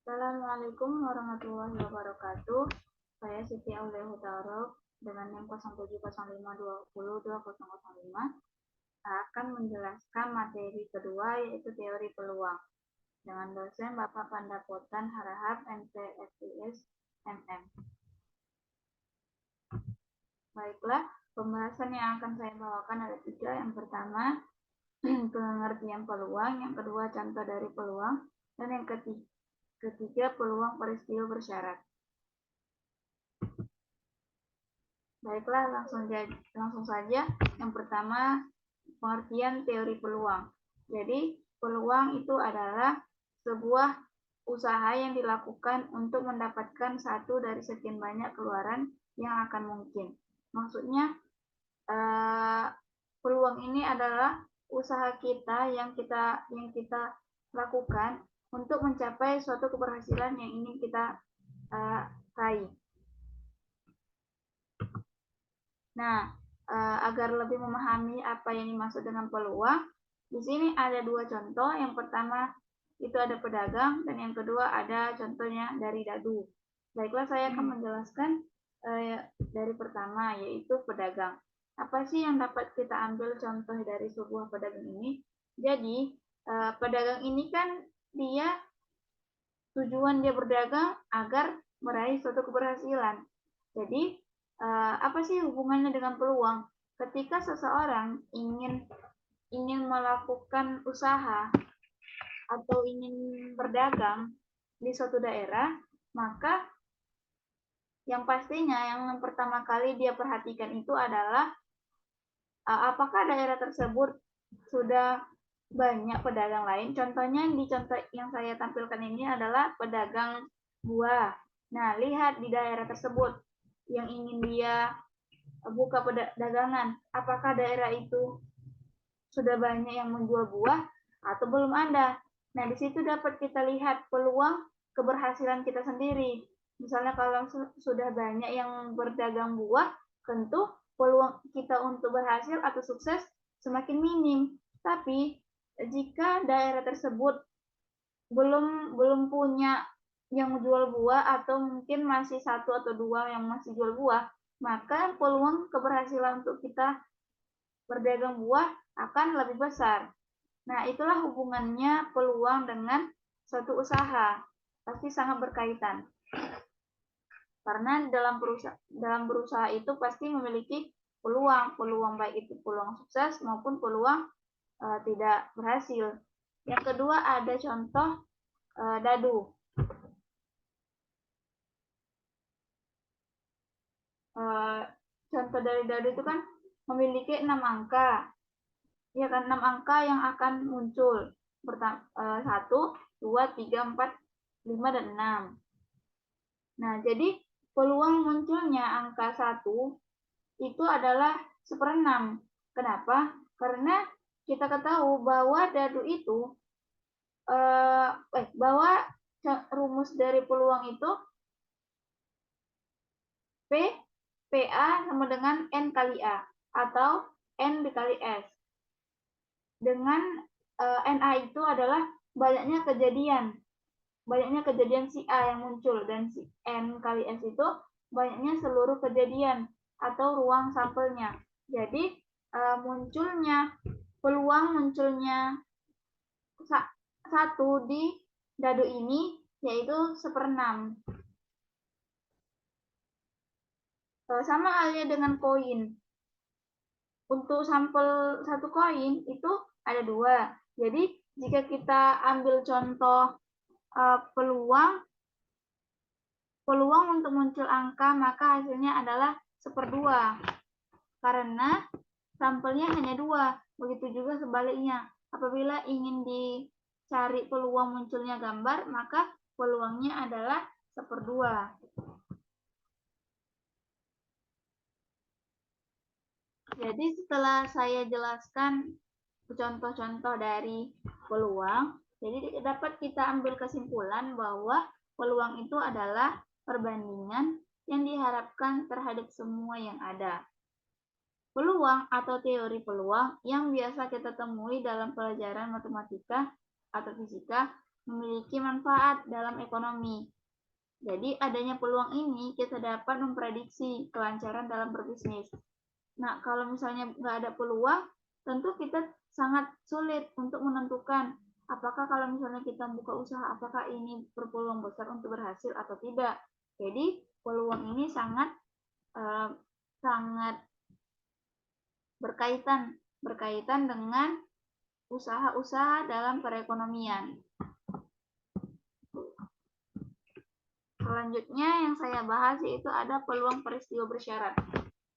Assalamualaikum warahmatullahi wabarakatuh. Saya Siti Aulia Hutauruk dengan NIM 0705202005 akan menjelaskan materi kedua yaitu teori peluang dengan dosen Bapak Pandapotan Harahap MTFIS MM. Baiklah, pembahasan yang akan saya bawakan ada tiga. Yang pertama, pengertian peluang, yang kedua contoh dari peluang, dan yang ketiga peluang peristiwa bersyarat. Baiklah, langsung saja. Yang pertama, pengertian teori peluang. Jadi, peluang itu adalah sebuah usaha yang dilakukan untuk mendapatkan satu dari sekian banyak keluaran yang akan mungkin. Maksudnya, peluang ini adalah usaha kita yang kita lakukan untuk mencapai suatu keberhasilan yang ingin kita raih. Nah, agar lebih memahami apa yang dimaksud dengan peluang, di sini ada dua contoh. Yang pertama itu ada pedagang, dan yang kedua ada contohnya dari dadu. Baiklah, saya akan menjelaskan dari pertama, yaitu pedagang. Apa sih yang dapat kita ambil contoh dari sebuah pedagang ini? Jadi, pedagang ini kan tujuan dia berdagang agar meraih suatu keberhasilan. Jadi, apa sih hubungannya dengan peluang? Ketika seseorang ingin melakukan usaha atau ingin berdagang di suatu daerah, maka yang pastinya yang pertama kali dia perhatikan itu adalah apakah daerah tersebut sudah banyak pedagang lain. Contohnya di contoh yang saya tampilkan ini adalah pedagang buah. Nah, lihat di daerah tersebut yang ingin dia buka dagangan, apakah daerah itu sudah banyak yang menjual buah atau belum ada. Nah, di situ dapat kita lihat peluang keberhasilan kita sendiri. Misalnya kalau sudah banyak yang berdagang buah, tentu peluang kita untuk berhasil atau sukses semakin minim. Tapi jika daerah tersebut belum punya yang menjual buah atau mungkin masih satu atau dua yang masih jual buah, maka peluang keberhasilan untuk kita berdagang buah akan lebih besar. Nah, itulah hubungannya peluang dengan suatu usaha. Pasti sangat berkaitan. Karena dalam berusaha itu pasti memiliki peluang baik itu peluang sukses maupun peluang tidak berhasil. Yang kedua ada contoh dadu. Contoh dari dadu itu kan memiliki 6 angka. Ya kan, 6 angka yang akan muncul. 1, 2, 3, 4, 5, dan 6. Nah, jadi peluang munculnya angka 1 itu adalah 1/6. Kenapa? Karena kita ketahui bahwa dadu itu bahwa rumus dari peluang itu PA sama dengan N kali A atau N dikali S. Dengan NA itu adalah banyaknya kejadian si A yang muncul, dan si N kali S itu banyaknya seluruh kejadian atau ruang sampelnya. Jadi peluang munculnya satu di dadu ini yaitu 1/6. Sama halnya dengan koin. Untuk sampel satu koin itu ada 2. Jadi jika kita ambil contoh peluang untuk muncul angka, maka hasilnya adalah 1/2. Karena sampelnya hanya 2. Begitu juga sebaliknya. Apabila ingin dicari peluang munculnya gambar, maka peluangnya adalah 1/2. Jadi setelah saya jelaskan contoh-contoh dari peluang, jadi dapat kita ambil kesimpulan bahwa peluang itu adalah perbandingan yang diharapkan terhadap semua yang ada. Peluang atau teori peluang yang biasa kita temui dalam pelajaran matematika atau fisika memiliki manfaat dalam ekonomi. Jadi adanya peluang ini kita dapat memprediksi kelancaran dalam berbisnis. Nah, kalau misalnya nggak ada peluang, tentu kita sangat sulit untuk menentukan apakah kalau misalnya kita buka usaha, apakah ini berpeluang besar untuk berhasil atau tidak. Jadi peluang ini sangat sangat berkaitan dengan usaha-usaha dalam perekonomian. Selanjutnya yang saya bahas yaitu ada peluang peristiwa bersyarat.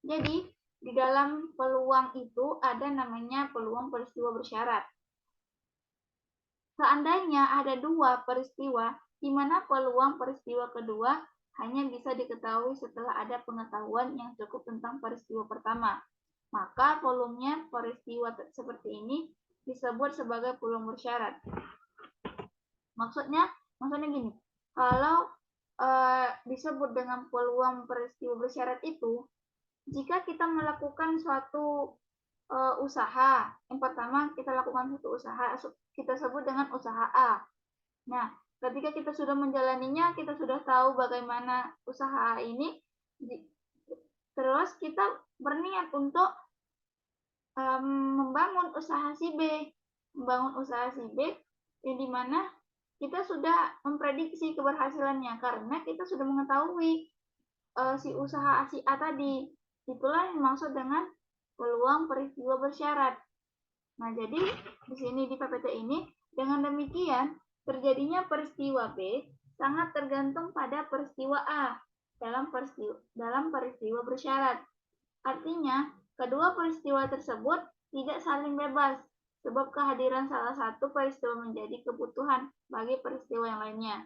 Jadi, di dalam peluang itu ada namanya peluang peristiwa bersyarat. Seandainya ada dua peristiwa, di mana peluang peristiwa kedua hanya bisa diketahui setelah ada pengetahuan yang cukup tentang peristiwa pertama. Maka volumenya peristiwa seperti ini disebut sebagai peluang bersyarat. Maksudnya gini, kalau disebut dengan peluang peristiwa bersyarat itu, jika kita melakukan suatu usaha, yang pertama kita lakukan suatu usaha, kita sebut dengan usaha A. Nah, ketika kita sudah menjalaninya, kita sudah tahu bagaimana usaha ini, terus kita berniat untuk membangun usaha si B, yang dimana kita sudah memprediksi keberhasilannya karena kita sudah mengetahui si usaha si A tadi. Itulah yang dimaksud dengan peluang peristiwa bersyarat. Nah, jadi di sini di PPT ini dengan demikian terjadinya peristiwa B sangat tergantung pada peristiwa A dalam peristiwa bersyarat. Artinya, kedua peristiwa tersebut tidak saling bebas sebab kehadiran salah satu peristiwa menjadi kebutuhan bagi peristiwa yang lainnya.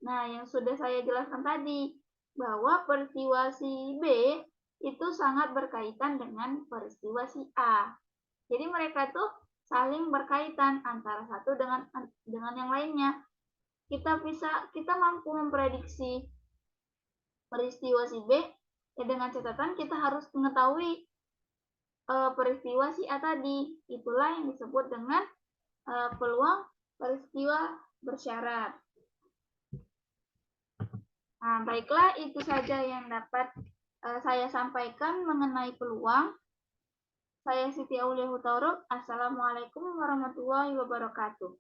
Nah, yang sudah saya jelaskan tadi, bahwa peristiwa si B itu sangat berkaitan dengan peristiwa si A. Jadi mereka tuh saling berkaitan antara satu dengan yang lainnya. Kita mampu memprediksi peristiwa si B ya dengan catatan kita harus mengetahui peristiwa si A tadi. Itulah yang disebut dengan peluang peristiwa bersyarat. Nah, baiklah itu saja yang dapat saya sampaikan mengenai peluang. Saya Siti Aulia Hutauruk. Assalamualaikum warahmatullahi wabarakatuh.